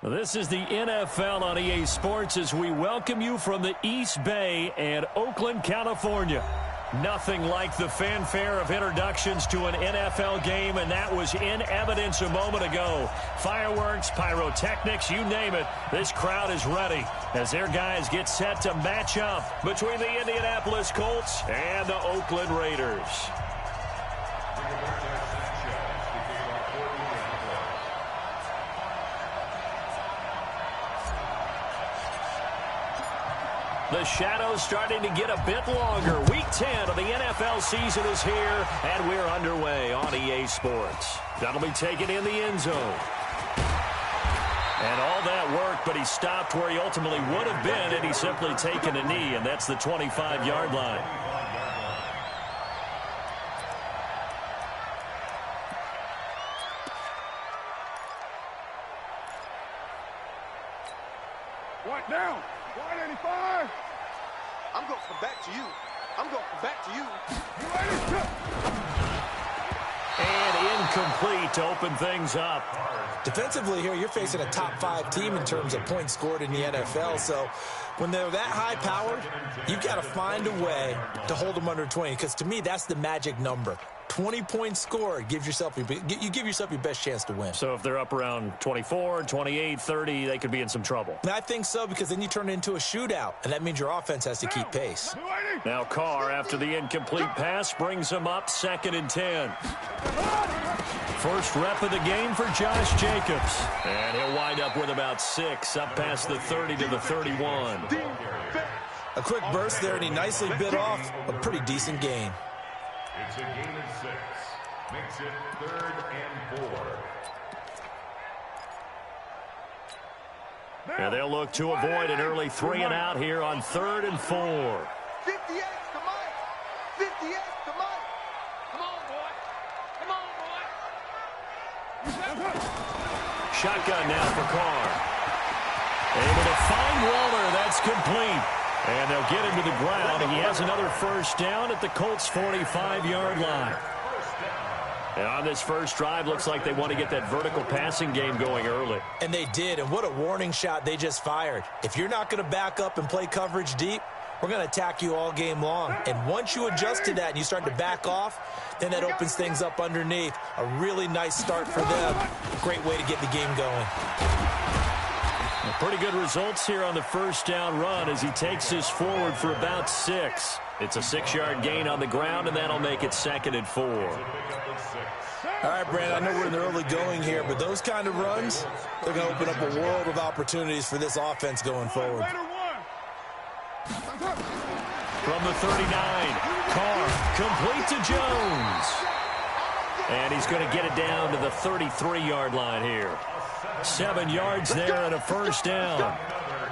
This is the NFL on EA Sports as we welcome you from the East Bay and Oakland, California. Nothing like the fanfare of introductions to an NFL game, and that was in evidence a moment ago. Fireworks, pyrotechnics, you name it. This crowd is ready as their guys get set to match up between the Indianapolis Colts and the Oakland Raiders. The shadow's starting to get a bit longer. Week 10 of the NFL season is here, and we're underway on EA Sports. That'll be taken in the end zone. And all that work, but he stopped where he ultimately would have been had he simply taken a knee, and that's the 25-yard line. What now? 185. I'm going to come back to you. I'm going to come back to you. And incomplete to open things up. Defensively here, you're facing a top 5 team in terms of points scored in the NFL. So when they're that high-powered, you've got to find a way to hold them under 20. Because to me, that's the magic number. 20 points scored, you give yourself your best chance to win. So if they're up around 24, 28, 30, they could be in some trouble. And I think so, because then you turn it into a shootout, and that means your offense has to keep pace. Now Carr, after the incomplete pass, brings him up 2nd and 10. First rep of the game for Josh Jacobs. And he'll wind up with about 6, up past the 30 to the 31. A quick burst there, and he nicely bit off a pretty decent gain. It's a gain of 6. Makes it 3rd and 4. And they'll look to avoid an early 3 and out here on 3rd and 4. 58 to Mike. 58 to Mike. Come on, boy. Come on, boy. Shotgun now for Carr. Able to find Waller. That's complete. And they'll get him to the ground. He has another first down at the Colts' 45-yard line. And on this first drive, looks like they want to get that vertical passing game going early. And they did, and what a warning shot they just fired. If you're not going to back up and play coverage deep, we're going to attack you all game long. And once you adjust to that and you start to back off, then that opens things up underneath. A really nice start for them. Great way to get the game going. Pretty good results here on the first down run as he takes this forward for about 6. It's a 6-yard gain on the ground, and that'll make it 2nd and 4. All right, Brandon, I know we're in the early going here, but those kind of runs, they're going to open up a world of opportunities for this offense going forward. From the 39, Carr complete to Jones. And he's going to get it down to the 33-yard line here. 7 yards there and a first down.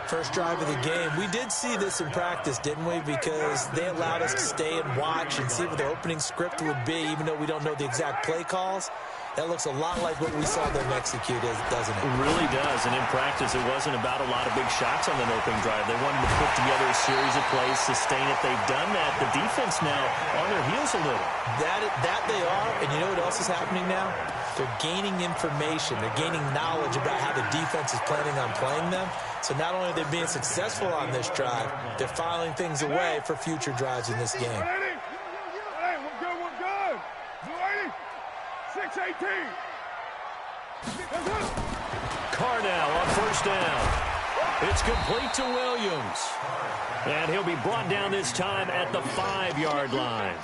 First drive of the game. We did see this in practice, didn't we? Because they allowed us to stay and watch and see what the opening script would be, even though we don't know the exact play calls. That looks a lot like what we saw them execute, doesn't it? It really does. And in practice, it wasn't about a lot of big shots on that opening drive. They wanted to put together a series of plays, sustain it. They've done that. The defense now on their heels a little. That they are. And you know what else is happening now? They're gaining information. They're gaining knowledge about how the defense is planning on playing them. So not only are they being successful on this drive, they're filing things away for future drives in this game. Hey, we're good, we're good. 6-18. Carr now on first down. It's complete to Williams. And he'll be brought down this time at the 5-yard line.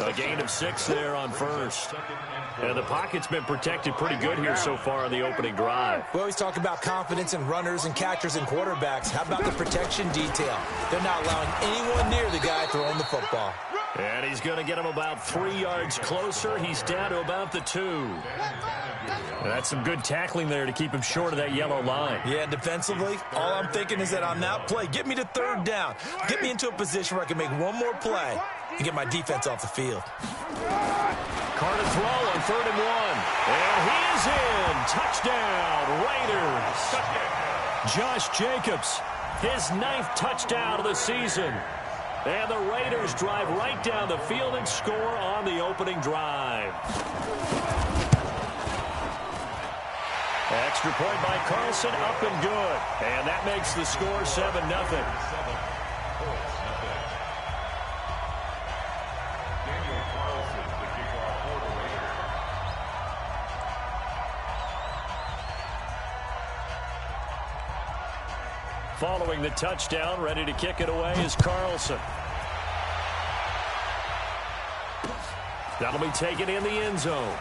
A gain of 6 there on first. And the pocket's been protected pretty good here so far on the opening drive. We always talk about confidence in runners and catchers and quarterbacks. How about the protection detail? They're not allowing anyone near the guy throwing the football. And he's going to get him about 3 yards closer. He's down to about the 2. And that's some good tackling there to keep him short of that yellow line. Yeah, defensively, all I'm thinking is that on that play, get me to 3rd down. Get me into a position where I can make one more play and get my defense off the field. Carr to throw on 3rd and 1. And he is in. Touchdown, Raiders. Josh Jacobs, his 9th touchdown of the season. And the Raiders drive right down the field and score on the opening drive. Extra point by Carlson, up and good. And that makes the score 7-0. Following the touchdown, ready to kick it away is Carlson. That'll be taken in the end zone.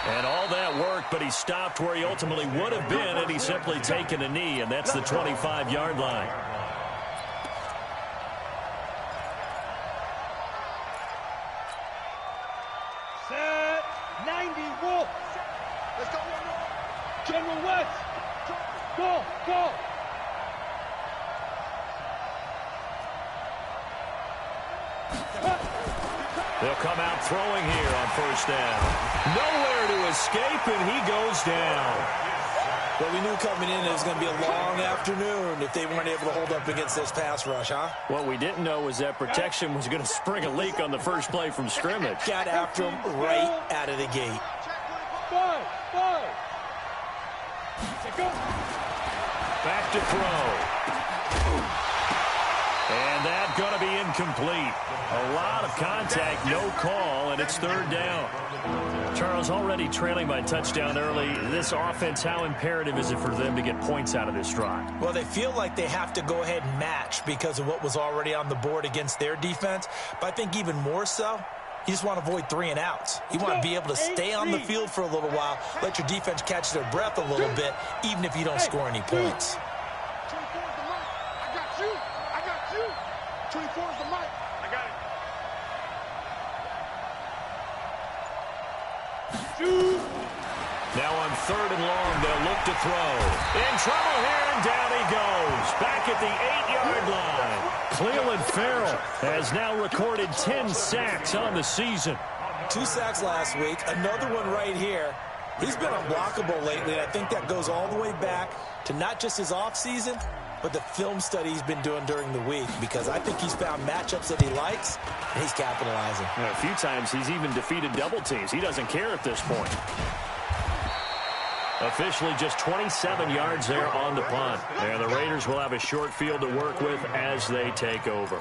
And all that work, but he stopped where he ultimately would have been, and he's simply taken a knee, and that's the 25-yard line. Set 90, Wolf. Let's go. General West. Go. They'll come out throwing here on first down. Nowhere to escape, and he goes down. Well, we knew coming in it was going to be a long afternoon if they weren't able to hold up against this pass rush, huh? What we didn't know was that protection was going to spring a leak on the first play from scrimmage. Got after him right out of the gate. Five. Back to throw. And that's going to be incomplete. A lot of contact, no call, and it's third down. Charles, already trailing by touchdown early. This offense, how imperative is it for them to get points out of this drive? Well, they feel like they have to go ahead and match because of what was already on the board against their defense. But I think even more so, you just want to avoid 3 and outs. You want to be able to stay on the field for a little while, let your defense catch their breath a little bit, even if you don't score any points. 24 is the mic. I got you. 24 is the mic. I got it. Now on 3rd and long, they'll look to throw. In trouble here, and down he goes. Back at the 8-yard line. Cleveland Farrell has now recorded 10 sacks on the season. 2 sacks last week, another one right here. He's been unblockable lately, and I think that goes all the way back to not just his offseason, but the film study he's been doing during the week, because I think he's found matchups that he likes, and he's capitalizing. A few times he's even defeated double teams. He doesn't care at this point. Officially just 27 yards there on the punt. And the Raiders will have a short field to work with as they take over.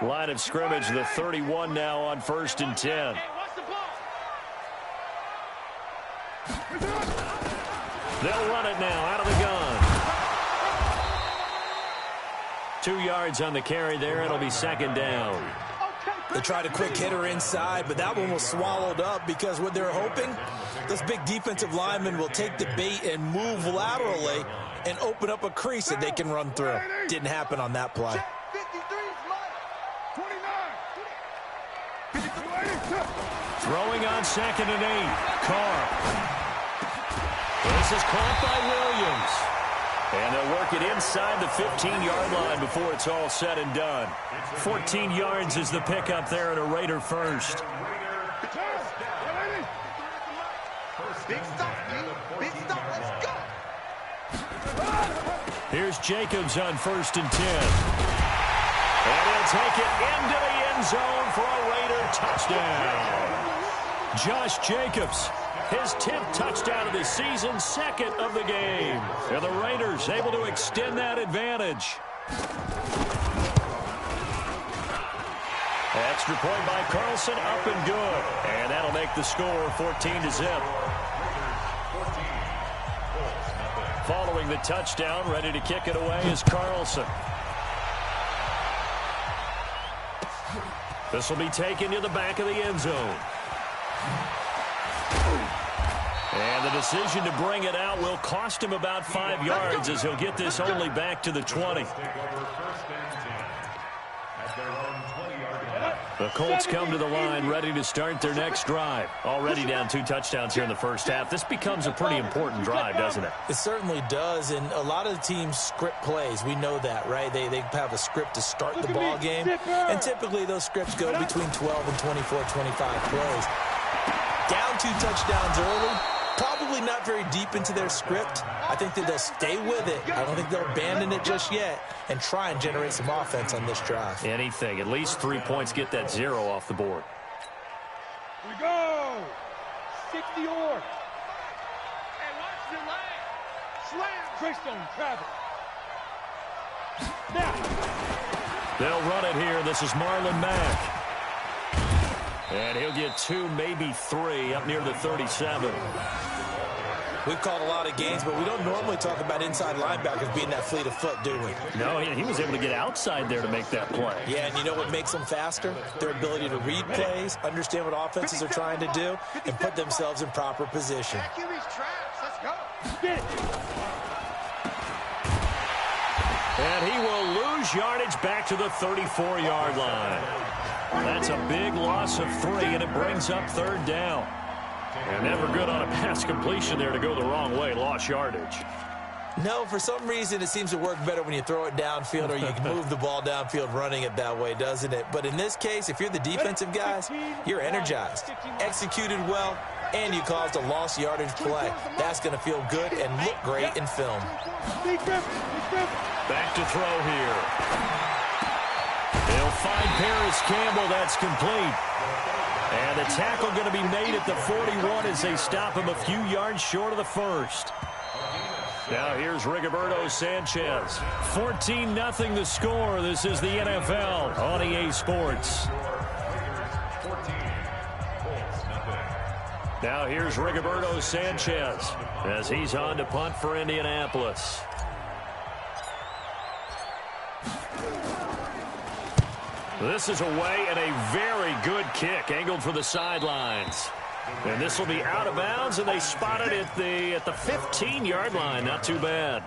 Line of scrimmage, the 31 now on 1st and 10. They'll run it now out of the gun. 2 yards on the carry there. It'll be 2nd down. They tried a quick hitter inside, but that one was swallowed up because what they're hoping, this big defensive lineman will take the bait and move laterally and open up a crease that they can run through. Didn't happen on that play. Throwing on 2nd and 8. Carr. This is caught by Williams. And they'll work it inside the 15-yard line before it's all said and done. 14 yards is the pickup there and a Raider first. Big stop, big stop, let's go. Here's Jacobs on 1st and 10. And he'll take it into the end zone for a Raider touchdown. Josh Jacobs, his 10th touchdown of the season, 2nd of the game. And the Raiders able to extend that advantage. Extra point by Carlson, up and good. And that'll make the score 14-0. Following the touchdown, ready to kick it away is Carlson. This will be taken to the back of the end zone. And the decision to bring it out will cost him about 5 yards as he'll get this only back to the 20. The Colts come to the line ready to start their next drive. Already down 2 touchdowns here in the first half. This becomes a pretty important drive, doesn't it? It certainly does, and a lot of the teams script plays. We know that, right? They have a script to start the ball game, and typically those scripts go between 12 and 24, 25 plays. Down 2 touchdowns early, probably not very deep into their script. I think that they'll stay with it. I don't think they'll abandon it just yet and try and generate some offense on this drive. Anything. At least 3 points, get that 0 off the board. Here we go. 60 or. Hey, watch your leg. Slam. Greystone travel. Now. They'll run it here. This is Marlon Mack. And he'll get 2, maybe 3, up near the 37. We've called a lot of games, but we don't normally talk about inside linebackers being that fleet of foot, do we? No, he was able to get outside there to make that play. Yeah, and you know what makes them faster? Their ability to read plays, understand what offenses are trying to do, and put themselves in proper position. Let's go. And he will lose yardage back to the 34-yard line. That's a big loss of 3, and it brings up 3rd down. And never good on a pass completion there to go the wrong way. Lost yardage. No, for some reason it seems to work better when you throw it downfield or you can move the ball downfield running it that way, doesn't it? But in this case, if you're the defensive guys, you're energized, executed well, and you caused a lost yardage play. That's going to feel good and look great in film. Back to throw here. They'll find Paris Campbell. That's complete. And the tackle going to be made at the 41 as they stop him a few yards short of the first. Now here's Rigoberto Sanchez. 14-0 the score. This is the NFL on EA Sports. Now here's Rigoberto Sanchez as he's on to punt for Indianapolis. This is away and a very good kick angled for the sidelines. And this will be out of bounds, and they spot it at the 15-yard line. Not too bad.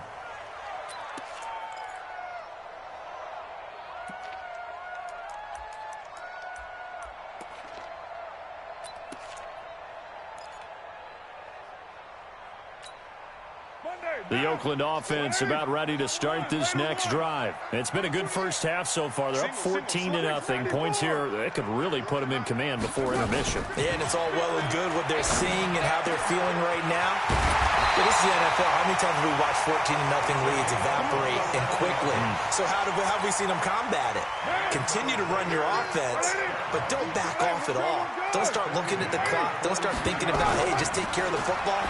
The Oakland offense about ready to start this next drive. It's been a good first half so far. They're up 14-0. Points here, it could really put them in command before intermission. Yeah, and it's all well and good what they're seeing and how they're feeling right now. Yeah, this is the NFL. How many times have we watched 14-0 leads evaporate and quickly? So how have we seen them combat it? Continue to run your offense, but don't back off at all. Don't start looking at the clock. Don't start thinking about, hey, just take care of the football.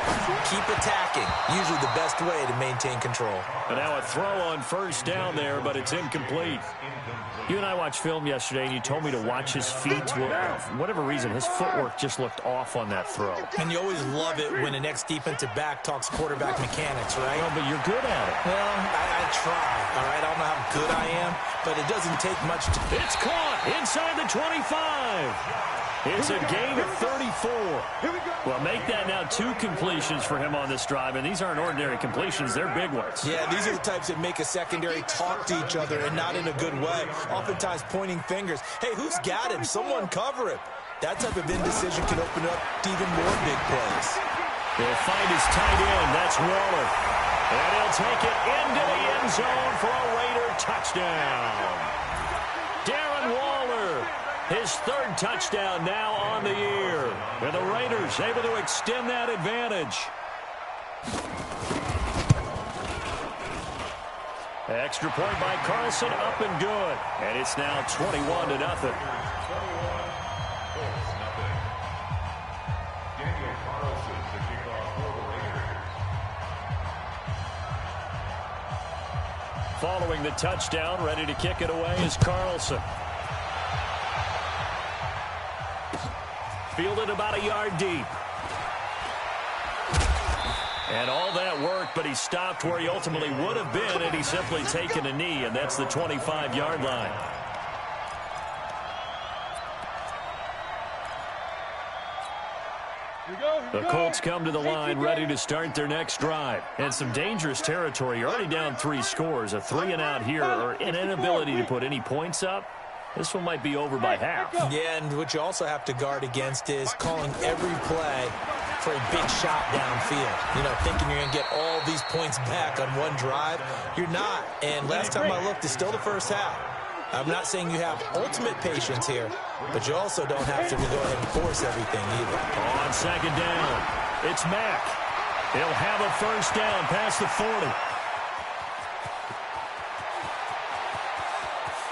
Keep attacking. Usually the best way to maintain control. And now a throw on first down there, but it's incomplete. You and I watched film yesterday, and you told me to watch his feet. Well, for whatever reason, his footwork just looked off on that throw. And you always love it when an ex-defensive back talks quarterback mechanics, right? Well, but you're good at it. Well, I try, all right? I don't know how good I am, but it doesn't take much to... It's caught inside the 25. It's a gain of 34. Well, make that now 2 completions for him on this drive, and these aren't ordinary completions. They're big ones. Yeah, these are the types that make a secondary talk to each other and not in a good way. Oftentimes pointing fingers. Hey, who's got him? Someone cover him. That type of indecision can open up to even more big plays. They'll find his tight end. That's Waller. And he'll take it into the end zone for a Raider touchdown. Darren Waller. His 3rd touchdown now on the year. And the Raiders able to extend that advantage. Extra point by Carlson, up and good. And it's now 21-0. Following the touchdown, ready to kick it away is Carlson. Fielded about a yard deep. And all that worked, but he stopped where he ultimately would have been, and he's simply taken a knee, and that's the 25-yard line. The Colts come to the line ready to start their next drive. And some dangerous territory. You're already down 3 scores. A 3-and-out here, or an inability to put any points up. This one might be over by half. Yeah, and what you also have to guard against is calling every play for a big shot downfield. You know, thinking you're going to get all these points back on one drive. You're not. And last time I looked, it's still the first half. I'm not saying you have ultimate patience here, but you also don't have to go ahead and force everything either. On 2nd down, it's Mack. He'll have a first down past the 40.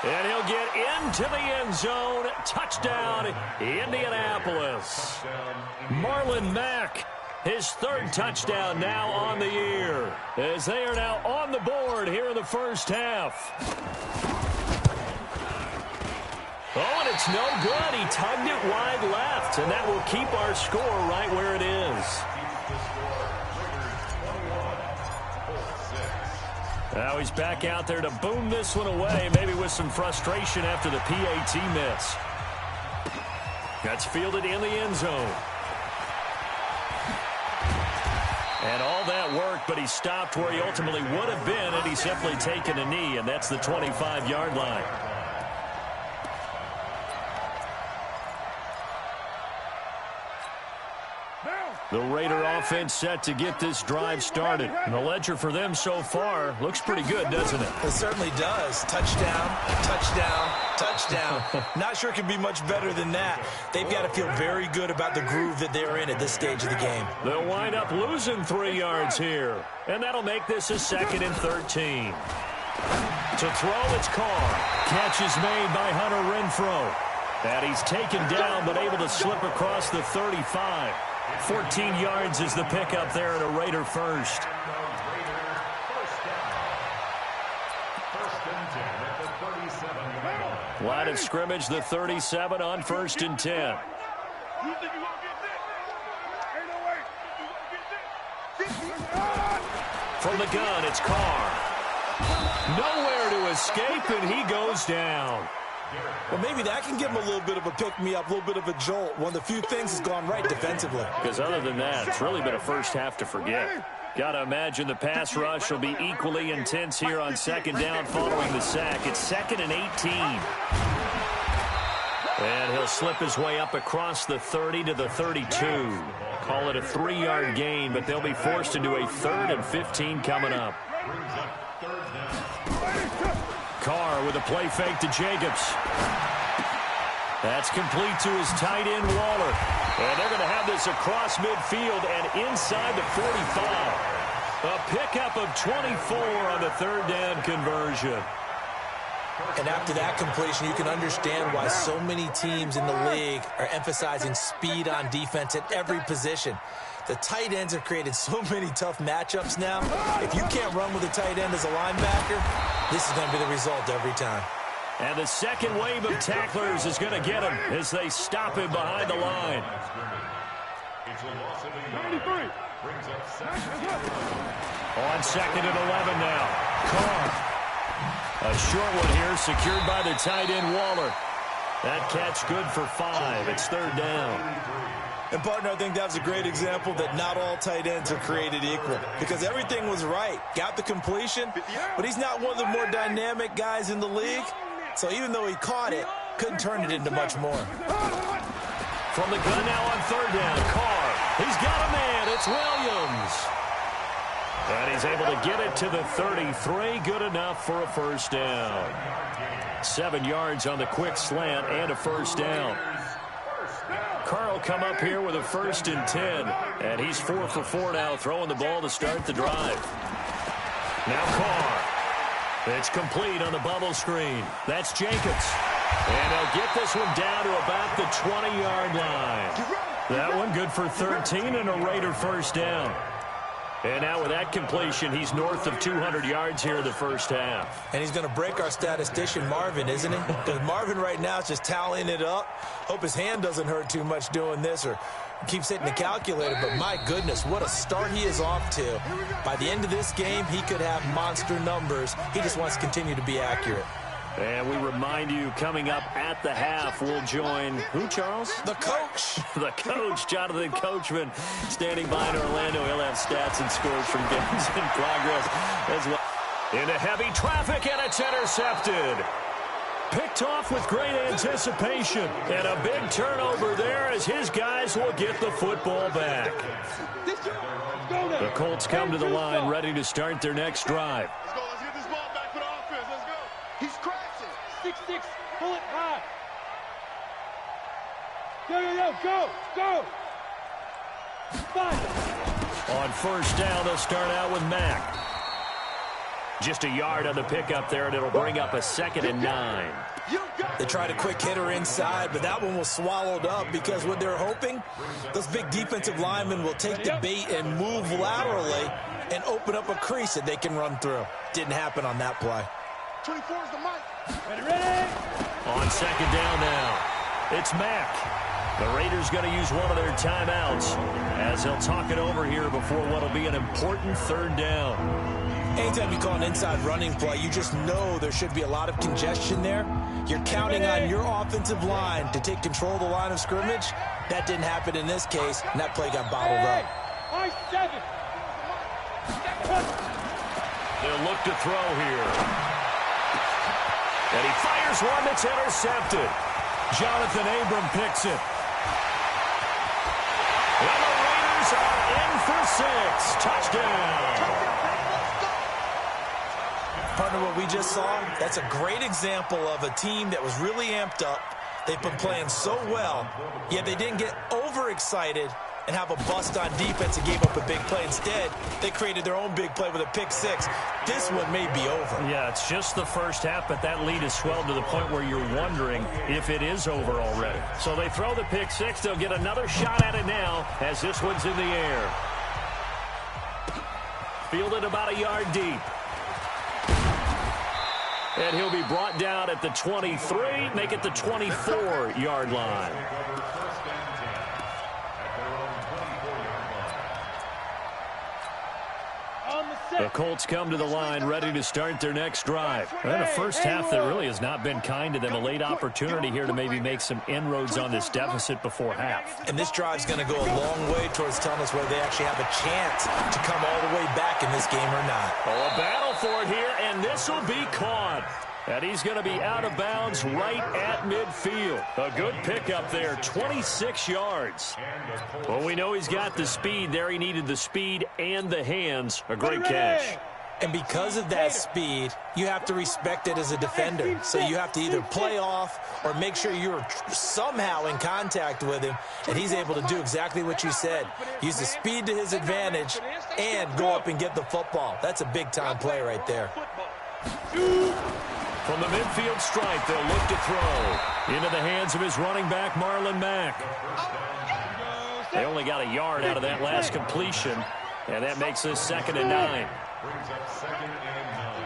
And he'll get into the end zone. Touchdown, Indianapolis. Marlon Mack, his third touchdown now on the year, as they are now on the board here in the first half. Oh, and it's no good. He tugged it wide left, and that will keep our score right where it is. Now he's back out there to boom this one away, maybe with some frustration after the PAT miss. That's fielded in the end zone. And all that worked, but he stopped where he ultimately would have been, and he's simply taken a knee, and that's the 25-yard line. The Raider offense set to get this drive started. And the ledger for them so far looks pretty good, doesn't it? It certainly does. Touchdown, touchdown, touchdown. Not sure it can be much better than that. They've got to feel very good about the groove that they're in at this stage of the game. They'll wind up losing 3 yards here. And that'll make this a 2nd and 13. To throw, it's Carr. Catch is made by Hunter Renfrow. And he's taken down but able to slip across the 35. 14 yards is the pickup there at a Raider first. Line of scrimmage, the 37 on 1st and 10. From the gun, it's Carr. Nowhere to escape, and he goes down. Well, maybe that can give him a little bit of a pick-me-up, a little bit of a jolt. One of the few things has gone right defensively. Because other than that, it's really been a first half to forget. Got to imagine the pass rush will be equally intense here on 2nd down following the sack. It's 2nd and 18. And he'll slip his way up across the 30 to the 32. Call it a 3-yard gain, but they'll be forced into a 3rd and 15 coming up. Carr with a play fake to Jacobs. That's complete to his tight end, Waller. And they're going to have this across midfield and inside the 45. A pickup of 24 on the 3rd down conversion. And after that completion, you can understand why so many teams in the league are emphasizing speed on defense at every position. The tight ends have created so many tough matchups now. If you can't run with a tight end as a linebacker, this is going to be the result every time. And the second wave of tacklers is going to get him as they stop him behind the line. On 2nd and 11 now. Carr. A short one here secured by the tight end, Waller. That catch good for 5. It's 3rd down. And, partner, I think that was a great example that not all tight ends are created equal because everything was right. Got the completion, but he's not one of the more dynamic guys in the league. So even though he caught it, couldn't turn it into much more. From the gun now on 3rd down, Carr. He's got a man. It's Williams. And he's able to get it to the 33. Good enough for a first down. 7 yards on the quick slant and a first down. Carr will come up here with a 1st and 10. And he's 4 for 4 now, throwing the ball to start the drive. Now Carr. It's complete on the bubble screen. That's Jacobs. And he'll get this one down to about the 20-yard line. That one good for 13 and a Raider first down. And now with that completion, he's north of 200 yards here in the first half. And he's going to break our statistician, Marvin, isn't he? Because Marvin right now is just tallying it up. Hope his hand doesn't hurt too much doing this or keeps hitting the calculator. But my goodness, what a start he is off to. By the end of this game, he could have monster numbers. He just wants to continue to be accurate. And we remind you, coming up at the half, we'll join who, Charles? The coach. The coach, Jonathan Coachman, standing by in Orlando. He'll have stats and scores from games in progress as well. Into heavy traffic, and it's intercepted. Picked off with great anticipation. And a big turnover there as his guys will get the football back. The Colts come to the line, ready to start their next drive. Let's go. Let's get this ball back for the offense. Let's go. He's crashing. 6-6, pull it high. Go, go, go, go. 5. On first down, they'll start out with Mack. Just a yard on the pickup there, and it'll bring up a 2nd and 9. They tried a quick hitter inside, but that one was swallowed up because what they're hoping, those big defensive linemen will take the bait and move laterally and open up a crease that they can run through. Didn't happen on that play. 24 is the mic. Ready? On 2nd down now, it's Mack. The Raiders going to use one of their timeouts as they'll talk it over here before what will be an important 3rd down. Anytime you call an inside running play, you just know there should be a lot of congestion there. You're counting on your offensive line to take control of the line of scrimmage. That didn't happen in this case, and that play got bottled up. I-7. They'll look to throw here. And he fires one that's intercepted. Jonathan Abram picks it. And the Raiders are in for 6. Touchdown. Partner, what we just saw, that's a great example of a team that was really amped up. They've been playing so well, yet they didn't get overexcited and have a bust on defense and gave up a big play. Instead, they created their own big play with a pick 6. This one may be over. Yeah, it's just the first half, but that lead has swelled to the point where you're wondering if it is over already. So they throw the pick 6. They'll get another shot at it now as this one's in the air. Fielded about a yard deep. And he'll be brought down at the 23, make it the 24-yard line. The Colts come to the line ready to start their next drive. And a first half that really has not been kind to them. A late opportunity here to maybe make some inroads on this deficit before half. And this drive's going to go a long way towards telling us whether they actually have a chance to come all the way back in this game or not. Oh, a battle for it here, and this will be caught. And he's going to be out of bounds right at midfield. A good pickup there, 26 yards. Well, we know he's got the speed there. He needed the speed and the hands. A great catch. And because of that speed, you have to respect it as a defender. So you have to either play off or make sure you're somehow in contact with him. And he's able to do exactly what you said. Use the speed to his advantage and go up and get the football. That's a big-time play right there. From the midfield stripe, they'll look to throw into the hands of his running back, Marlon Mack. They only got a yard out of that last completion, and that makes this 2nd and 9. Brings up 2nd and 9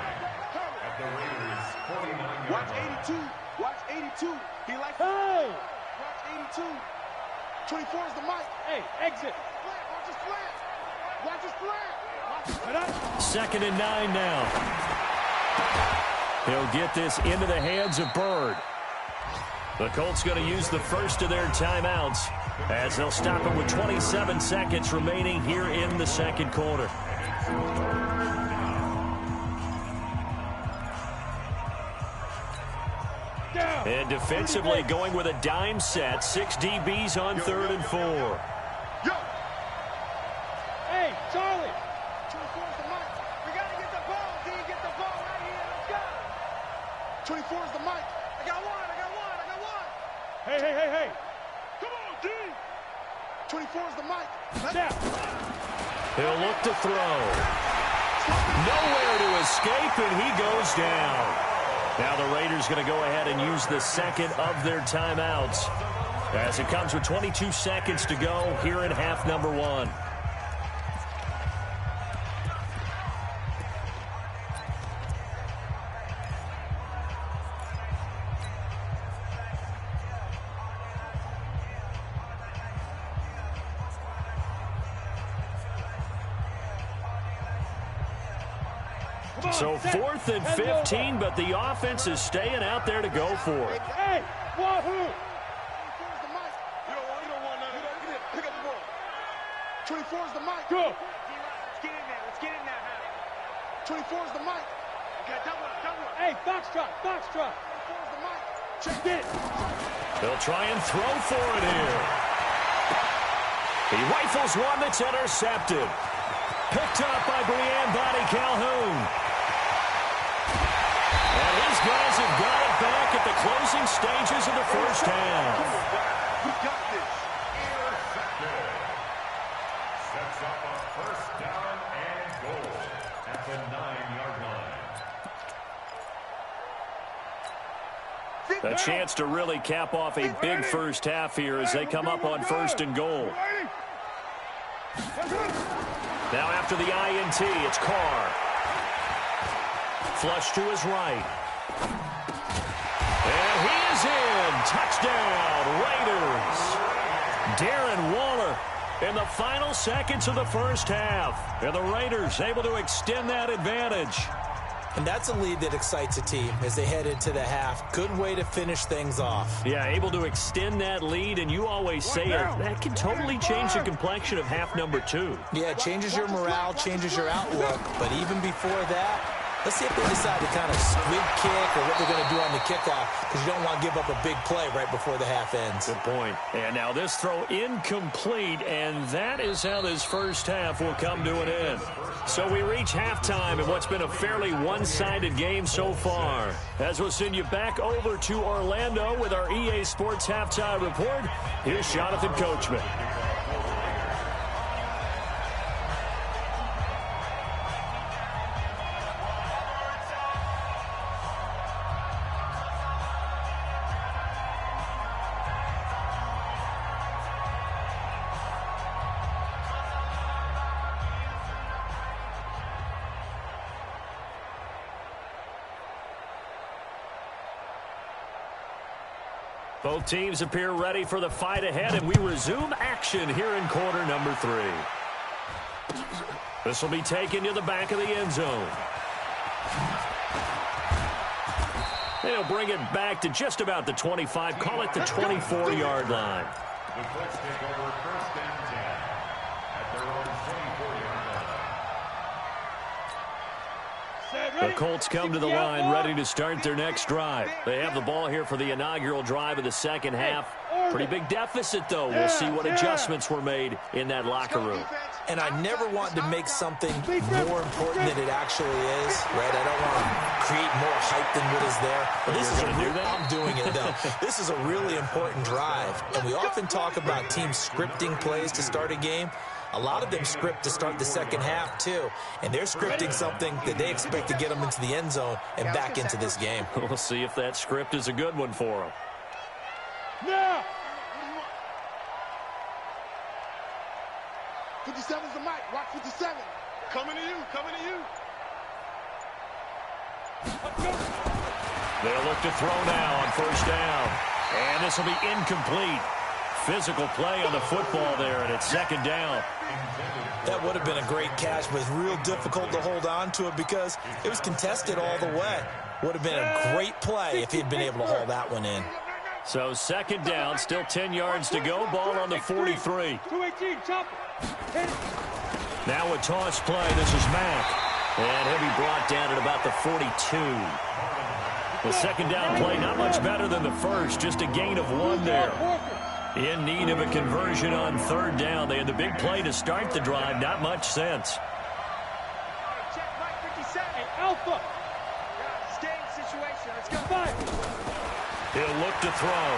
at the Raiders' 49-yard Watch line. 82. Watch 82. He likes it. Hey! Watch 82. 24 is the mic. Hey, exit. Watch his flat. Watch his flat. 2nd and 9 now. He'll get this into the hands of Bird. The Colts going to use the first of their timeouts as they'll stop it with 27 seconds remaining here in the second quarter. And defensively going with a dime set. 6 DBs on 3rd and 4. Hey, Charlie. 24 is the mic. We got to get the ball, D. Get the ball right here. Let's go. 24 is the mic. I got one. Hey. Come on, D. 24 is the mic. Snap. He'll look to throw. Nowhere to escape, and he goes down. Now the Raiders going to go ahead and use the second of their timeouts as it comes with 22 seconds to go here in half number 1. So 4th and 15, but the offense is staying out there to go for it. Hey, wahoo! 24 is the mic. You don't want none of that. Pick up the ball. 24 is the mic. Go. Let's get in there. 24 is the mic. Okay, double. Hey, Foxtrot. 24 is the mic. Check it. They'll try and throw for it here. He rifles one that's intercepted. Picked up by Brian Body Calhoun. And his guys have got it back at the closing stages of the first half. We got this. Intercepted. Sets up a 1st A chance to really cap off a big first half here as they come up on 1st and goal. Now after the INT, it's Carr. Flush to his right. And he is in. Touchdown, Raiders. Darren Waller in the final seconds of the first half. And the Raiders able to extend that advantage. And that's a lead that excites a team as they head into the half. Good way to finish things off. Yeah, able to extend that lead, and you always say it, that can totally change the complexion of half number 2. Yeah, it changes your morale, changes your outlook. But even before that, let's see if they decide to kind of squib kick or what they're going to do on the kickoff, because you don't want to give up a big play right before the half ends. Good point. And now this throw incomplete, and that is how this first half will come to an end. So we reach halftime in what's been a fairly one-sided game so far. As we'll send you back over to Orlando with our EA Sports Halftime Report, here's Jonathan Coachman. Both teams appear ready for the fight ahead, and we resume action here in quarter number 3. This will be taken to the back of the end zone. They'll bring it back to just about the 25, call it the 24-yard line. The Colts take over 1st and 10 at their own 24-yard line. The Colts come to the line ready to start their next drive. They have the ball here for the inaugural drive of the second half. Pretty big deficit, though. We'll see what adjustments were made in that locker room. And I never want to make something more important than it actually is, right? I don't want to create more hype than what is there. But this is I'm doing it, though. This is a really important drive. And we often talk about teams scripting plays to start a game. A lot of them script to start the second half, too. And they're scripting something that they expect to get them into the end zone and back into this game. We'll see if that script is a good one for them. Now! 57's the mic. Watch 57. Coming to you. Coming to you. They'll look to throw now on 1st down. And this will be incomplete. Physical play on the football there, and it's 2nd down. That would have been a great catch, but it's real difficult to hold on to it because it was contested all the way. Would have been a great play if he'd been able to haul that one in. So 2nd down, still 10 yards to go. Ball on the 43. 218, chop it. Now a toss play. This is Mack. And he'll be brought down at about the 42. The 2nd down play, not much better than the first. Just a gain of 1 there. In need of a conversion on 3rd down. They had the big play to start the drive. Not much sense. Check Mike 57. Hey, Alpha. Game situation. Let's go. Five. He'll look to throw.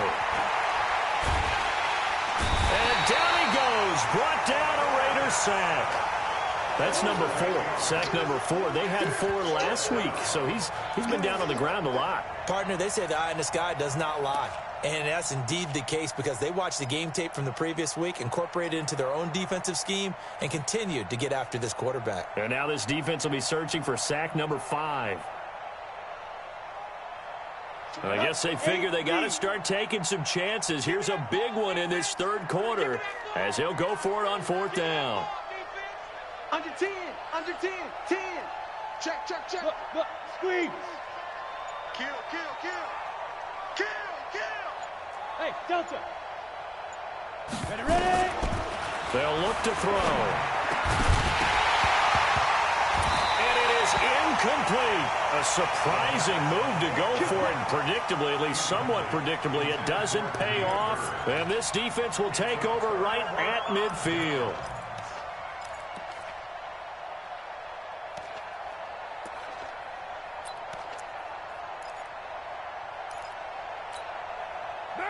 And down he goes. Brought down a Raiders sack. That's number 4. Sack number 4. They had 4 last week, so he's been down on the ground a lot. Partner, they say the eye in the sky does not lie. And that's indeed the case because they watched the game tape from the previous week, incorporated it into their own defensive scheme, and continued to get after this quarterback. And now this defense will be searching for sack number 5. I guess they figure they got to start taking some chances. Here's a big one in this 3rd quarter as he'll go for it on 4th down. Under 10. Under 10. 10. Check, check, check. Look, squeeze. Kill, kill, kill. Kill, kill. Hey, Delta. Ready, ready. They'll look to throw. And it is incomplete. A surprising move to go for it. And predictably, at least somewhat predictably, it doesn't pay off. And this defense will take over right at midfield.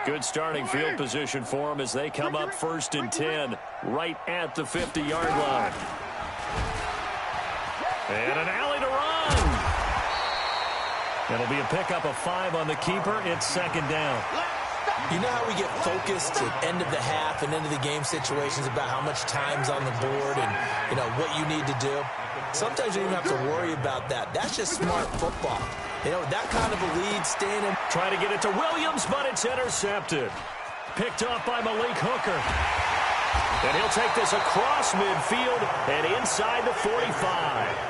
Good starting field position for them as they come up 1st and 10 right at the 50-yard line. And an alley to run. It'll be a pickup of 5 on the keeper. It's second down. You know how we get focused at end of the half and end of the game situations about how much time's on the board and, you know, what you need to do? Sometimes you don't have to worry about that. That's just smart football. You know, that kind of a lead, staying in. Try to get it to Williams, but it's intercepted. Picked off by Malik Hooker. And he'll take this across midfield and inside the 45.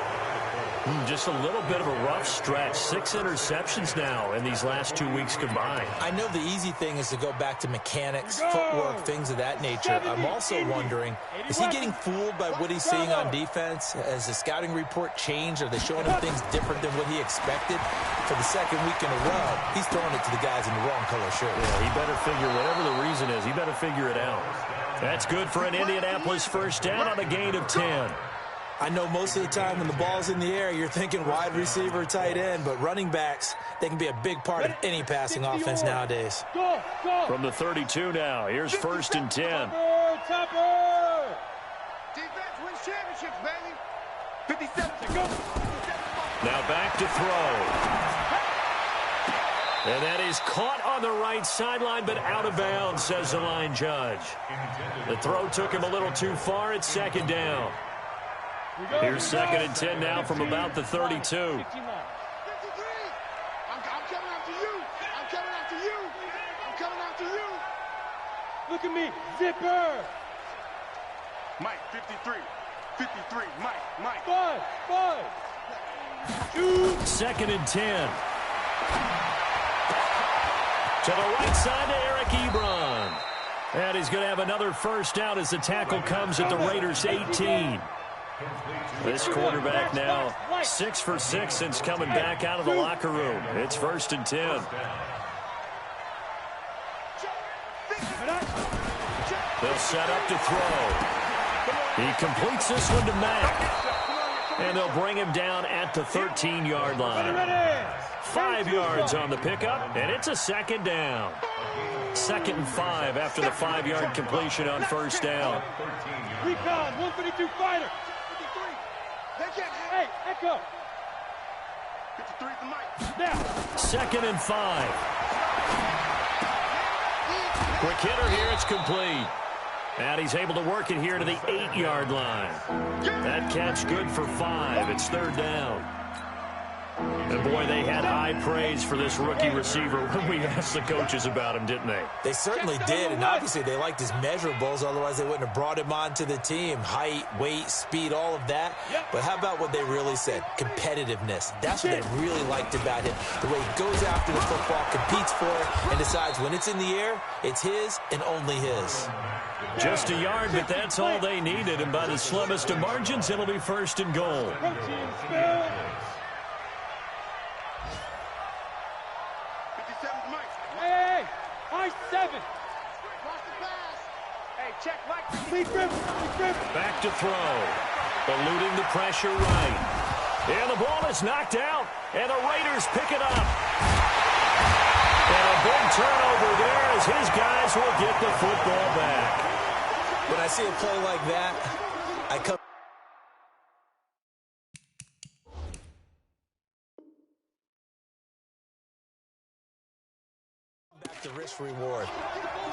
Just a little bit of a rough stretch. 6 interceptions now in these last 2 weeks combined. I know the easy thing is to go back to mechanics, footwork, things of that nature. I'm also wondering, is he getting fooled by what he's seeing on defense? Has the scouting report changed? Are they showing him things different than what he expected? For the second week in a row, he's throwing it to the guys in the wrong color shirt. Yeah, he better figure, whatever the reason is, he better figure it out. That's good for an Indianapolis first down on a gain of 10. I know most of the time when the ball's in the air, you're thinking wide receiver, tight end, but running backs, they can be a big part of any passing offense nowadays. From the 32 now, here's first and 10. Defense wins championships, baby. 57. Go. Now back to throw. And that is caught on the right sideline, but out of bounds, says the line judge. The throw took him a little too far. It's second down. Here's second and 10 now from about the 32. 53. I'm coming after you. I'm coming after you. I'm coming after you. Look at me, zipper. Mike, 53. 53. Mike. 5. Shoot. Second and 10. To the right side to Eric Ebron. And he's going to have another first down as the tackle comes at the Raiders' 18. This quarterback now 6 for 6 since coming back out of the locker room. It's first and 10. They'll set up to throw. He completes this one to Mack. And they'll bring him down at the 13-yard line. 5 yards on the pickup, and it's a second down. Second and 5 after the 5-yard completion on first down. Recon, 152 fighter. Hey, echo. 53 to Mike. Now. Second and 5. Quick hitter here, it's complete. And he's able to work it here to the 8-yard line. That catch good for 5. It's third down. And, boy, they had high praise for this rookie receiver when we asked the coaches about him, didn't they? They certainly did, and obviously they liked his measurables. Otherwise, they wouldn't have brought him onto the team. Height, weight, speed, all of that. But how about what they really said? Competitiveness. That's what they really liked about him. The way he goes after the football, competes for it, and decides when it's in the air, it's his and only his. Just a yard, but that's all they needed. And by the slimmest of margins, it'll be first and goal. Hey, high 7. Hey, check Mike. Back to throw. Eluding the pressure right. And the ball is knocked out. And the Raiders pick it up. And a big turnover there as his guys will get the football back. When I see a play like that, I come back to risk reward.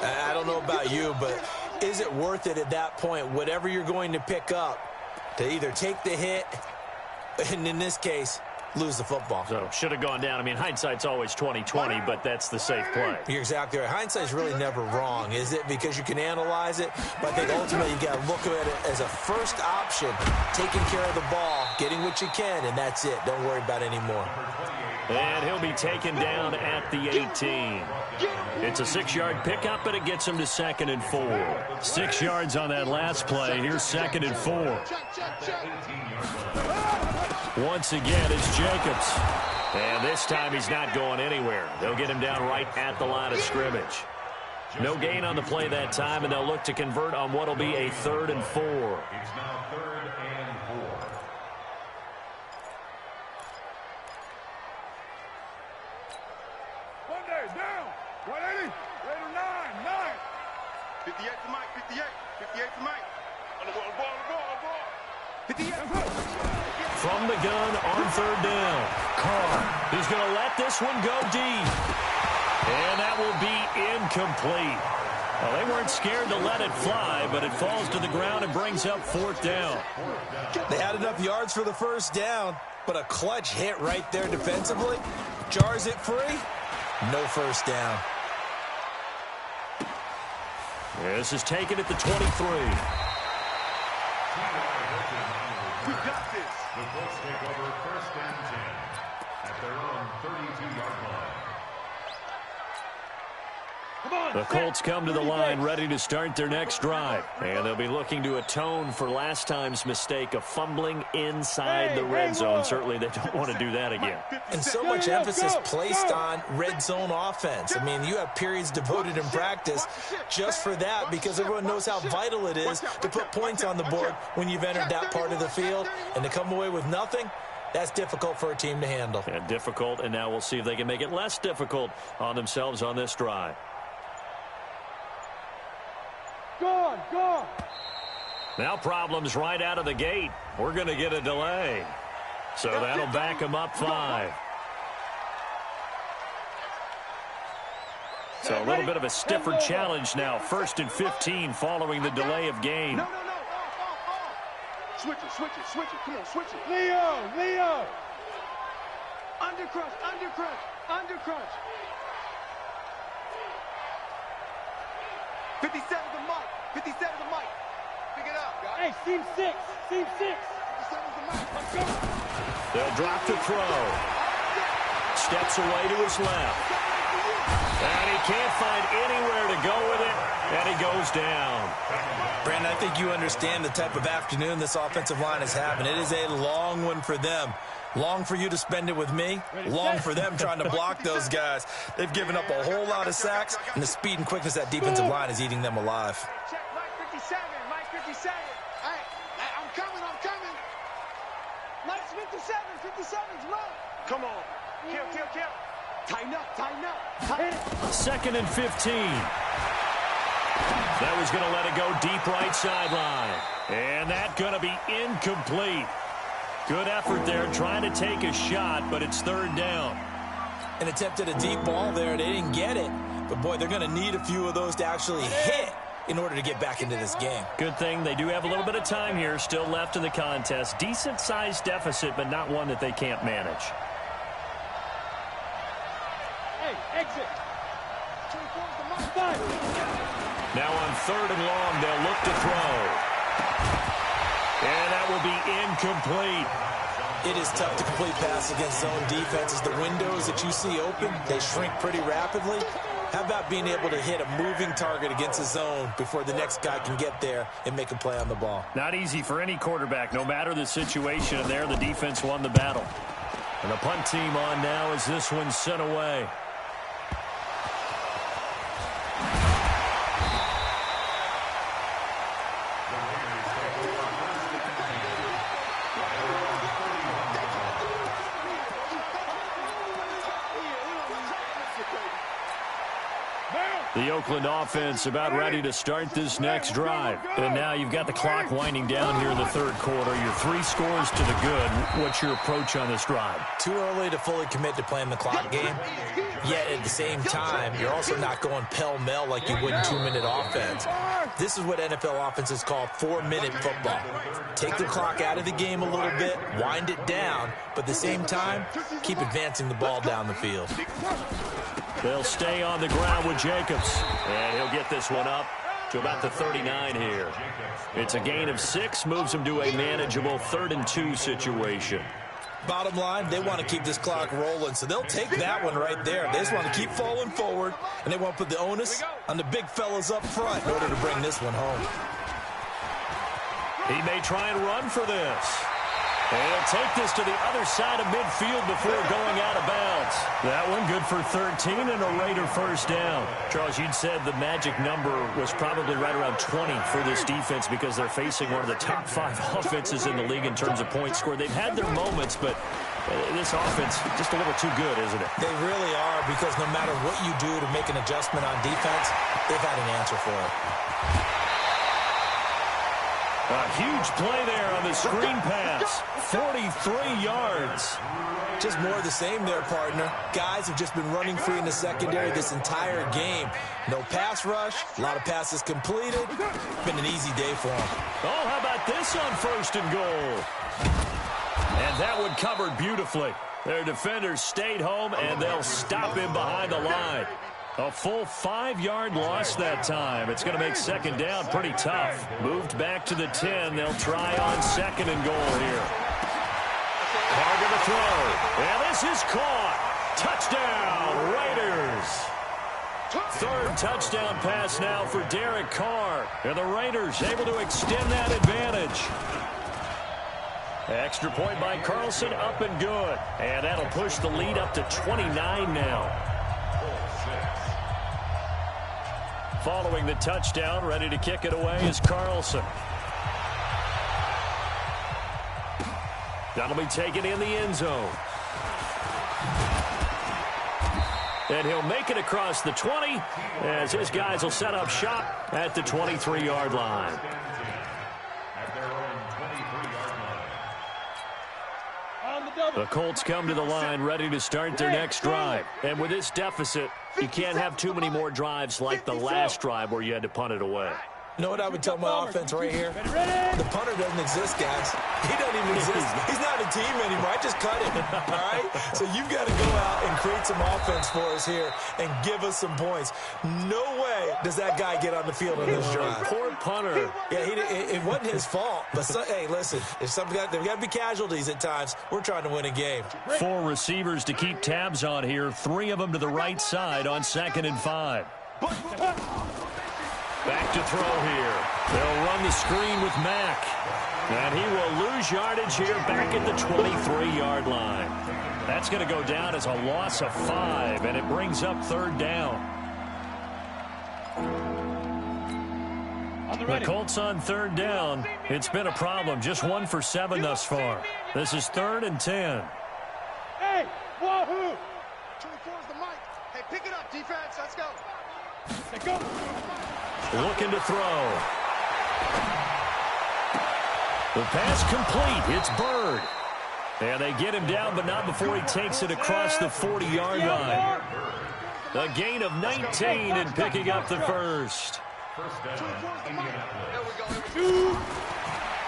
I don't know about you, but is it worth it at that point, whatever you're going to pick up, to either take the hit, and in this case, lose the football? So should have gone down. I mean, hindsight's always 20/20, but that's the safe play. You're exactly right. Hindsight's really never wrong, is it? Because you can analyze it, but I think ultimately you got to look at it as a first option, taking care of the ball, getting what you can, and that's it. Don't worry about it anymore. And he'll be taken down at the 18. It's a 6-yard pickup, but it gets him to second and 4. 6 yards on that last play. Here's second and 4. Once again, it's Jacobs. And this time he's not going anywhere. They'll get him down right at the line of scrimmage. No gain on the play that time, and they'll look to convert on what will be a 3rd and 4. It's now 3rd and 4. Down. 180. Raider 9. 58 to Mike. 58 to Mike. On the ball. 58. from the gun on third down. Carr, he's going to let this one go deep. And that will be incomplete. Well, they weren't scared to let it fly, but it falls to the ground and brings up fourth down. They had enough yards for the first down, but a clutch hit right there defensively jars it free. No first down. This is taken at the 23. We got this. The Colts take over first and 10 at their own 32-yard line. The Colts come to the line ready to start their next drive. And they'll be looking to atone for last time's mistake of fumbling inside the red zone. Certainly they don't want to do that again. And so much emphasis placed on red zone offense. I mean, you have periods devoted in practice just for that because everyone knows how vital it is to put points on the board when you've entered that part of the field. And to come away with nothing, that's difficult for a team to handle. And difficult, and now we'll see if they can make it less difficult on themselves on this drive. Gone. Now problems right out of the gate. We're going to get a delay. So that'll back them up 5. So a little bit of a stiffer challenge now. 1st and 15 following the delay of game. No. Switch it. Come on, switch it. Leo. Undercrush. 57 the mic. Pick it up, guys. Hey, seam 6. 57 the mic. I'm going. They'll drop to throw. Steps away to his left. And he can't find anywhere to go with it. And he goes down. Brandon, I think you understand the type of afternoon this offensive line is having. It is a long one for them. Long for you to spend it with me. Long for them trying to block those guys. They've given up a whole lot of sacks, and the speed and quickness of that defensive line is eating them alive. Check Mike 57. Hey, I'm coming. Mike's 57's run. Come on. Kill. Tighten up. 2nd and 15. That was going to let it go deep right sideline. And that's going to be incomplete. Good effort there trying to take a shot, but it's 3rd down. And attempted a deep ball there. They didn't get it. But, boy, they're going to need a few of those to actually hit in order to get back into this game. Good thing they do have a little bit of time here still left in the contest. Decent-sized deficit, but not one that they can't manage. Hey, exit. 24's the mic. 5. Now on 3rd and long, they'll look to throw. And that will be incomplete. It is tough to complete pass against zone defenses. The windows that you see open, they shrink pretty rapidly. How about being able to hit a moving target against a zone before the next guy can get there and make a play on the ball? Not easy for any quarterback, no matter the situation. And there, the defense won the battle. And the punt team on now as this one's sent away. The Oakland offense about ready to start this next drive. And now you've got the clock winding down here in the 3rd quarter. You're 3 scores to the good. What's your approach on this drive? Too early to fully commit to playing the clock game. Yet at the same time, you're also not going pell-mell like you would in 2-minute offense. This is what NFL offenses call 4-minute football. Take the clock out of the game a little bit, wind it down, but at the same time, keep advancing the ball down the field. They'll stay on the ground with Jacobs. And he'll get this one up to about the 39 here. It's a gain of 6, moves him to a manageable 3rd and 2 situation. Bottom line, they want to keep this clock rolling, so they'll take that one right there. They just want to keep falling forward, and they want to put the onus on the big fellas up front in order to bring this one home. He may try and run for this. And he'll take this to the other side of midfield before going out of bounds. That one good for 13 and a Raider first down. Charles, you'd said the magic number was probably right around 20 for this defense because they're facing one of the top 5 offenses in the league in terms of points scored. They've had their moments, but this offense just a little too good, isn't it? They really are, because no matter what you do to make an adjustment on defense, they've had an answer for it. A huge play there on the screen pass. 43 yards. Just more of the same there, partner. Guys have just been running free in the secondary this entire game. No pass rush, a lot of passes completed. Been an easy day for them. Oh, how about this on 1st and goal? And that one covered beautifully. Their defenders stayed home, and they'll stop him behind the line. A full 5-yard loss that time. It's going to make 2nd down pretty tough. Moved back to the 10. They'll try on 2nd and goal here. Carr to the throw. And this is caught. Touchdown, Raiders. 3rd touchdown pass now for Derek Carr. And the Raiders able to extend that advantage. Extra point by Carlson, up and good. And that'll push the lead up to 29 now. Following the touchdown, ready to kick it away is Carlson. That'll be taken in the end zone. And he'll make it across the 20 as his guys will set up shop at the 23-yard line. The Colts come to the line ready to start their next drive. And with this deficit, you can't have too many more drives like the last drive where you had to punt it away. You know what I would tell my offense right here? The punter doesn't exist, guys. He doesn't even exist. He's not a team anymore. I just cut him, all right? So you've got to go out and create some offense for us here and give us some points. No way does that guy get on the field on this drive. Poor punter. Yeah, it wasn't his fault. But, hey, listen, there's got to be casualties at times. We're trying to win a game. 4 receivers to keep tabs on here. 3 of them to the right side on 2nd and 5. Back to throw here. They'll run the screen with Mack. And he will lose yardage here back at the 23-yard line. That's going to go down as a loss of 5, and it brings up 3rd down. The Colts on 3rd down. It's been a problem. Just 1 for 7 thus far. This is 3rd and 10. Hey, wahoo! 24 is the mic. Hey, pick it up, defense. Let's go. Let's go. Looking to throw. The pass complete. It's Bird. And they get him down, but not before he takes it across the 40-yard line. A gain of 19 and picking up the first.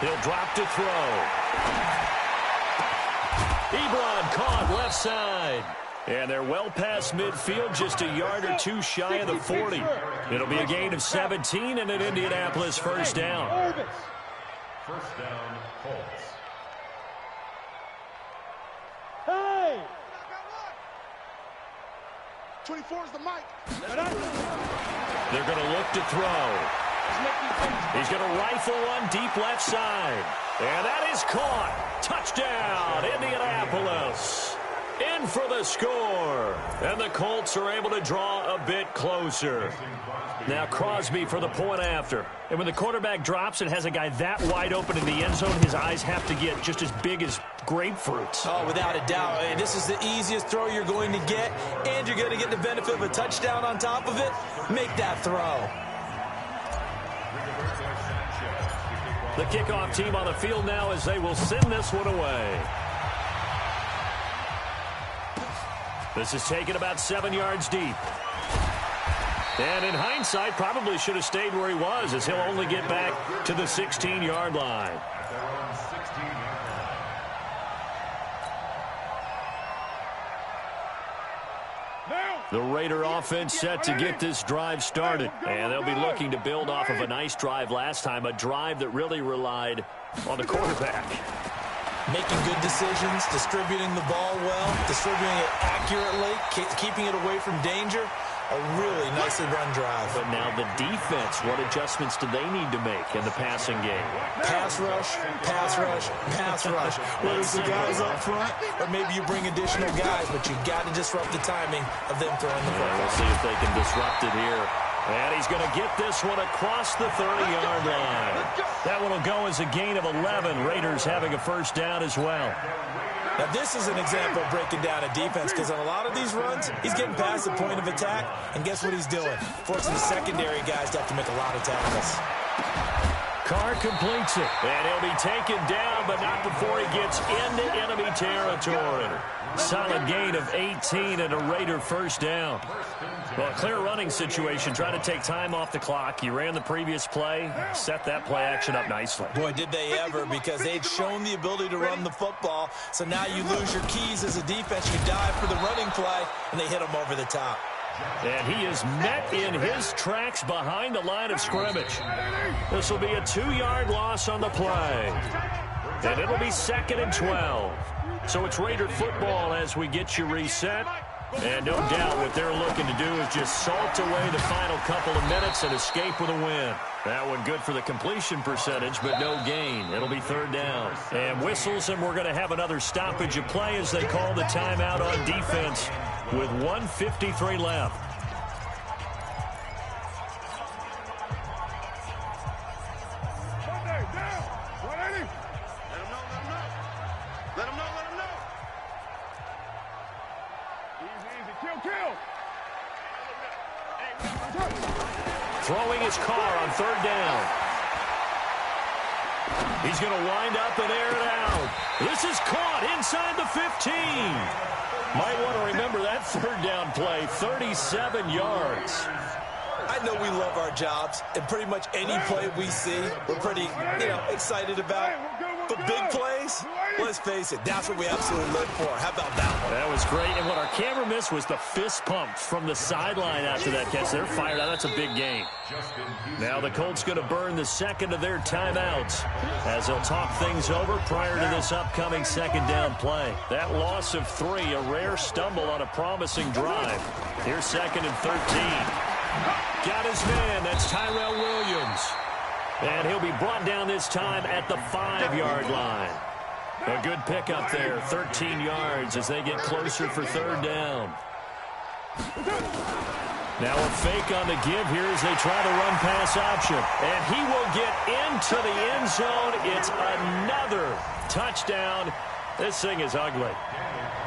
He'll drop to throw. Ebron caught left side. And they're well past midfield, just a yard or 2 shy of the 40. It'll be a gain of 17 and an Indianapolis 1st down. 1st down, Colts. Hey! 24 is the mic. They're going to look to throw. He's going to rifle one deep left side. And that is caught. Touchdown, Indianapolis. In for the score. And the Colts are able to draw a bit closer. Now Crosby for the point after. And when the quarterback drops and has a guy that wide open in the end zone, his eyes have to get just as big as grapefruits. Oh, without a doubt. And this is the easiest throw you're going to get, and you're going to get the benefit of a touchdown on top of it. Make that throw. The kickoff team on the field now as they will send this one away. This is taken about 7 yards deep. And in hindsight, probably should have stayed where he was, as he'll only get back to the 16-yard line. The Raider offense set to get this drive started. And they'll be looking to build off of a nice drive last time, a drive that really relied on the quarterback. Making good decisions, distributing the ball well, distributing it accurately, keeping it away from danger. A really nicely run drive. But now the defense, what adjustments do they need to make in the passing game? Pass rush, pass rush, pass rush. Whether it's the guys up front or maybe you bring additional guys, but you got to disrupt the timing of them throwing the football. We'll see if they can disrupt it here. And he's going to get this one across the 30-yard line. That one will go as a gain of 11. Raiders having a 1st down as well. Now, this is an example of breaking down a defense, because on a lot of these runs, he's getting past the point of attack, and guess what he's doing? Forcing the secondary guys to have to make a lot of tackles. Carr completes it. And he'll be taken down, but not before he gets into enemy territory. Solid gain of 18 and a Raider first down. Well, a clear running situation, trying to take time off the clock. You ran the previous play, set that play action up nicely. Boy, did they ever, because they'd shown the ability to run the football. So now you lose your keys as a defense. You dive for the running play, and they hit him over the top. And he is met in his tracks behind the line of scrimmage. This will be a 2-yard loss on the play. And it'll be 2nd and 12. So it's Raider football as we get you reset. And no doubt what they're looking to do is just salt away the final couple of minutes and escape with a win. That one good for the completion percentage, but no gain. It'll be 3rd down. And whistles, and we're going to have another stoppage of play as they call the timeout on defense with 1:53 left. Throwing his Carr on 3rd down. He's going to wind up and air it out. This is caught inside the 15. Might want to remember that 3rd down play, 37 yards. I know we love our jobs, and pretty much any play we see, we're pretty, excited about. But big plays, let's face it, that's what we absolutely live for. How about that one? That was great, and what our camera missed was the fist pump from the sideline after that catch. They're fired out. That's a big game. Now the Colts going to burn the 2nd of their timeouts as they'll talk things over prior to this upcoming 2nd down play. That loss of 3, a rare stumble on a promising drive. Here's 2nd and 13. Got his man. That's Tyrell Williams. And he'll be brought down this time at the 5-yard line. A good pickup there, 13 yards as they get closer for 3rd down. Now a fake on the give here as they try the run-pass option. And he will get into the end zone. It's another touchdown. This thing is ugly.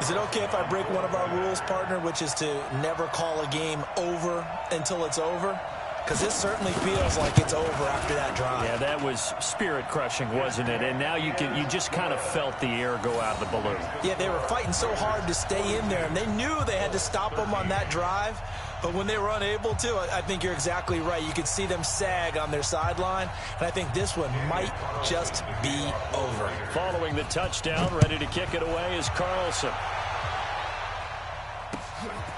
Is it okay if I break one of our rules, partner, which is to never call a game over until it's over? Because this certainly feels like it's over after that drive. Yeah, that was spirit-crushing, wasn't it? And now you just kind of felt the air go out of the balloon. Yeah, they were fighting so hard to stay in there, and they knew they had to stop them on that drive. But when they were unable to, I think you're exactly right. You could see them sag on their sideline, and I think this one might just be over. Following the touchdown, ready to kick it away is Carlson.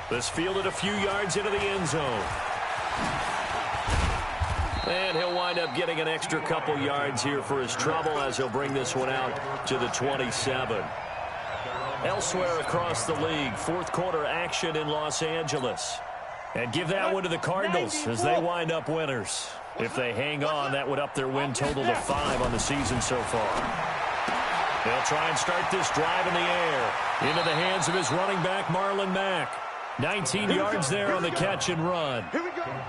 This fielded a few yards into the end zone. And he'll wind up getting an extra couple yards here for his trouble as he'll bring this one out to the 27. Elsewhere across the league, 4th quarter action in Los Angeles. And give that one to the Cardinals as they wind up winners. If they hang on, that would up their win total to 5 on the season so far. They'll try and start this drive in the air. Into the hands of his running back, Marlon Mack. 19 yards there on the catch and run.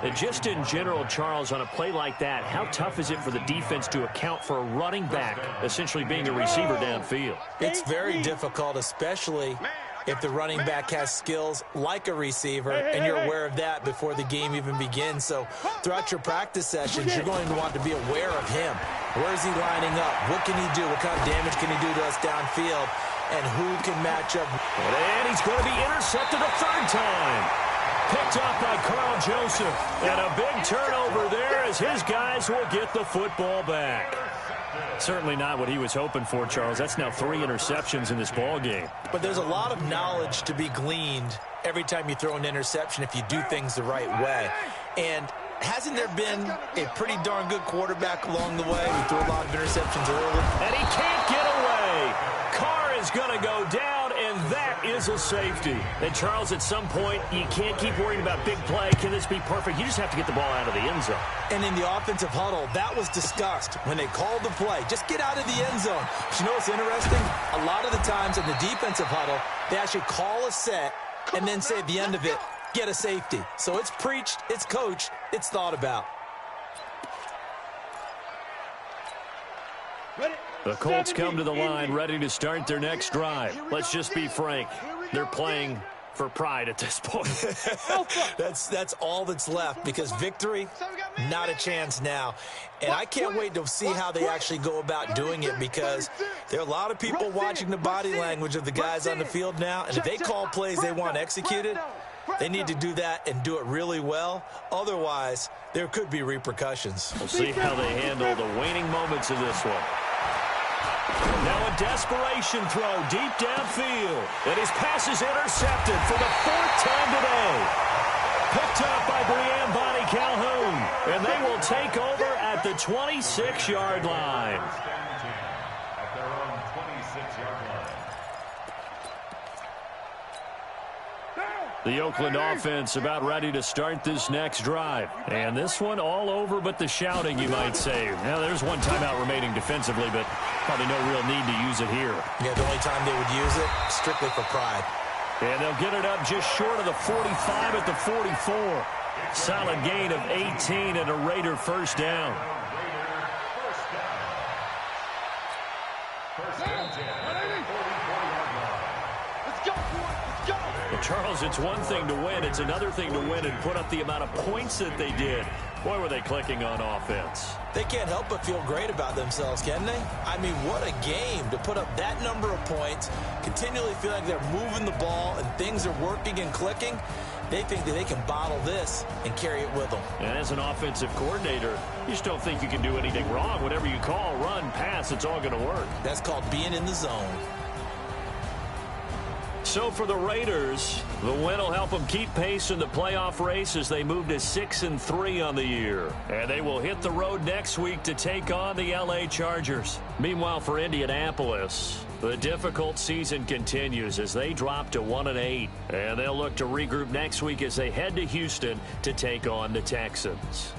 And just in general, Charles, on a play like that, how tough is it for the defense to account for a running back essentially being a receiver downfield? It's very difficult, especially if the running back has skills like a receiver, and you're aware of that before the game even begins. So throughout your practice sessions, you're going to want to be aware of him. Where is he lining up? What can he do? What kind of damage can he do to us downfield? And who can match up? And he's going to be intercepted a 3rd time. Picked up by Carl Joseph. And a big turnover there as his guys will get the football back. Certainly not what he was hoping for, Charles. That's now 3 interceptions in this ball game. But there's a lot of knowledge to be gleaned every time you throw an interception if you do things the right way. And hasn't there been a pretty darn good quarterback along the way who threw a lot of interceptions early? And he can't get away. Carr is going to go down, and that is a safety. And, Charles, at some point, you can't keep worrying about big play. Can this be perfect? You just have to get the ball out of the end zone. And in the offensive huddle, that was discussed when they called the play. Just get out of the end zone. But you know what's interesting? A lot of the times in the defensive huddle, they actually call a set and then say at the end of it, get a safety. So it's preached, it's coached, it's thought about. The Colts come to the line ready to start their next drive. Let's just be frank. They're playing for pride at this point. That's all that's left, because victory, Not a chance now. And I can't wait to see how they actually go about doing it, because there are a lot of people watching the body language of the guys on the field now, and if they call plays they want executed, they need to do that and do it really well. Otherwise, there could be repercussions. We'll see how they handle the waning moments of this one. Now a desperation throw deep downfield. And his pass is intercepted for the 4th time today. Picked up by Brianne Bonnie Calhoun. And they will take over at the 26-yard line. At their own 26-yard line. The Oakland offense about ready to start this next drive. And this one all over but the shouting, you might say. Now, there's one timeout remaining defensively, but probably no real need to use it here. Yeah, the only time they would use it, strictly for pride. And they'll get it up just short of the 45 at the 44. Solid gain of 18 and a Raider first down. First and 10 at the 44-yard line. Let's go, boy. Let's go. Well, Charles, it's one thing to win. It's another thing to win and put up the amount of points that they did. Boy, were they clicking on offense. They can't help but feel great about themselves, can they? I mean, what a game to put up that number of points, continually feel like they're moving the ball and things are working and clicking. They think that they can bottle this and carry it with them. And as an offensive coordinator, you just don't think you can do anything wrong. Whatever you call, run, pass, it's all going to work. That's called being in the zone. So for the Raiders, the win will help them keep pace in the playoff race as they move to 6-3 on the year. And they will hit the road next week to take on the LA Chargers. Meanwhile, for Indianapolis, the difficult season continues as they drop to 1-8. And they'll look to regroup next week as they head to Houston to take on the Texans.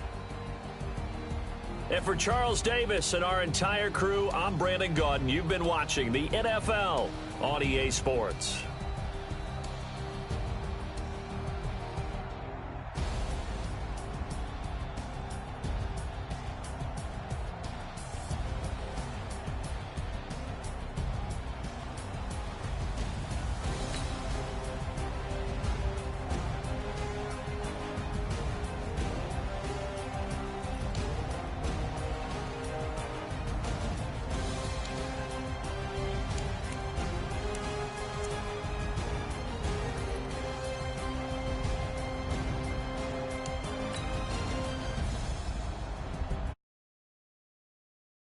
And for Charles Davis and our entire crew, I'm Brandon Gaudin. You've been watching the NFL on EA Sports.